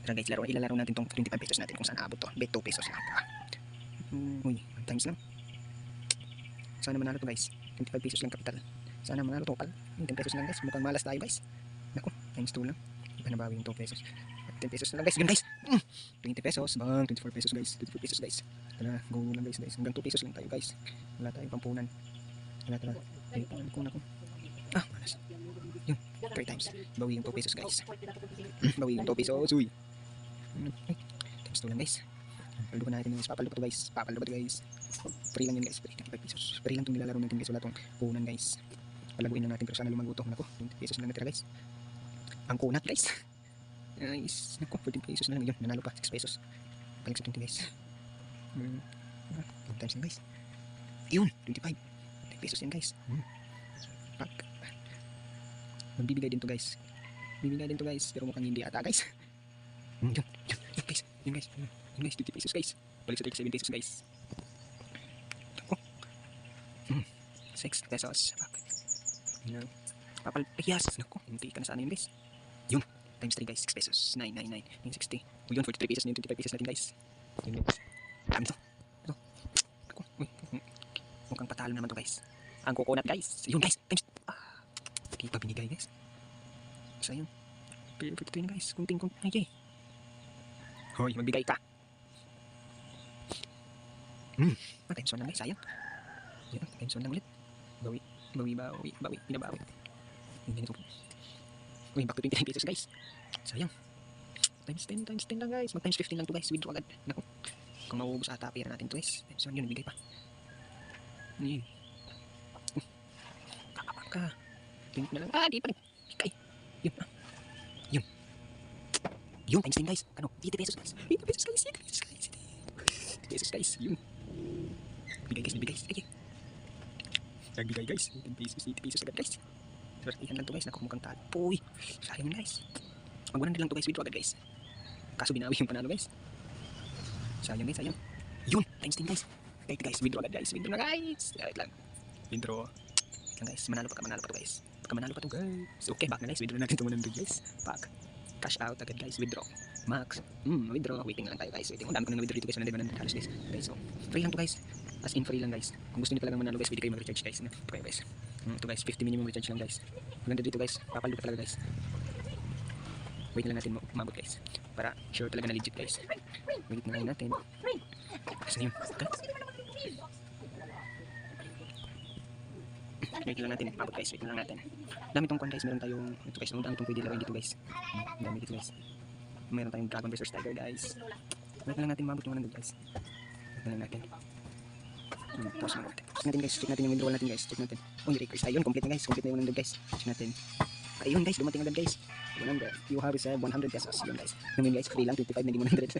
Tara guys, ilalaro natin tong 25 pesos natin kung saan aabot to. Bet 2 pesos lang. Uy, 1 times lang. Sana manalo to guys. 25 pesos lang kapital. Sana manalo to pal. 10 pesos lang guys. Mukhang malas tayo guys. Naku, times 2 lang. Iba nabawi yung 2 pesos. 10 pesos na lang guys. Yun guys. 20 pesos. Bang, 24 pesos guys. 24 pesos guys. Tara, go lang guys. Hanggang 2 pesos lang tayo guys. Wala tayong pampunan. Tara. Ay, pangkuna ko. Malas. Yun, 3 times. Bawi yung 2 pesos guys. Bawi yung 2 pesos. Uy. Ay, times 2 lang guys. Paldo pa natin guys. Papaldo pa to guys. Free lang yun guys. Free 25 pesos. Free lang itong nilalaro natin guys. Wala itong punan guys. Palaguin lang natin pero sana lumago to. Naku, 20 pesos na lang natira guys. Ang kunat guys. Nice. Naku, 14 pesos na lang. Yun, nanalo pa. 6 pesos. Balik sa 20 guys. 10 times lang guys. Yun, 25. 10 pesos yan guys. Pak. Magbibigay din to guys. Pero mukhang hindi ata guys. Yun guys. Yun guys, 20 pesos guys. Balik sa 37 pesos guys. Ako. 6 pesos. Pak. Yun. Papalpiyas. Naku, hindi ka na sana yun guys. Yun. Times 3 guys. 6 pesos. 999. 960. Yun, 43 pesos na yun. 25 pesos natin guys. Yun guys. Dami to. Ito. Ako. Uy. Mukhang patalo naman to guys. Ang coconut guys. Yun guys. Times. Hindi pa binigay guys. Sayang. Perfect yun guys. Kunting. Ay. Hoy, magbigay ka. Times 1 lang guys. Sayang. Yun. Times 1 lang ulit. Bawi. Pinabawi. Hindi nito. Uy, back to 29 pesos guys. Sayang. Times 10 lang guys. Mag times 15 lang to guys. Withdraw agad. Naku. Kung mauubos ata pera natin to guys. Times 1 yun. Bigay pa. Yun. Kakapag ka. Tingin na lang. Di pa rin. Ikay. Yun. Yun. Times 10 guys. Ano? 80 pesos guys. 80 pesos guys. 80 pesos guys. Yun. Bigay guys. Ay. Nagbigay guys. 10 pesos. 80 pesos agad guys. Iyan lang to guys. Naku, mukhang talo. Uy. Sayang yun guys. Mag 100 lang to guys. Withdraw agad guys. Kaso binawi yung panalo guys. Sayang guys. Yun. Times 10 guys. Right guys. Withdraw agad guys. Withdraw na guys. Right lang. Withdraw. Guys, manalo pa to guys. Pagka manalo pa to guys. Okay, back na guys. Withdraw natin ito 100 guys. Back. Cash out agad guys. Withdraw. Max. Withdraw. Waiting na lang tayo guys. Waiting. Ang dami ko nang withdraw dito guys. 100 halos guys. Okay, so free lang to guys. As in free lang guys. Kung gusto niyo talagang manalo guys, pwede kayo mag-recharge guys. Ito kayo guys. Ito guys, 50 minimum recharge lang guys. Maganda dito guys. Papalo ka talaga guys. Wait na lang natin umabot guys. Para sure talaga na legit guys. Wait na lang natin. Kasi yun. Okay. Wait lang natin, mabot guys, wait lang natin. Dami tong kwan guys, meron tayong ito guys, dami tong pwede lawin dito guys. Dami dito guys. Meron tayong Dragon vs Tiger guys. Wait lang natin mabot yung 100 guys. Wait lang natin. Pause na natin. Check natin guys, check natin yung withdrawal natin guys. Check natin. Request. Ayun, complete na guys, complete na yung 100 guys. Check natin. Ayun guys, dumating agad guys. 100. You have received 100 pesos. Yun guys. Namin guys, free lang 25 na 100.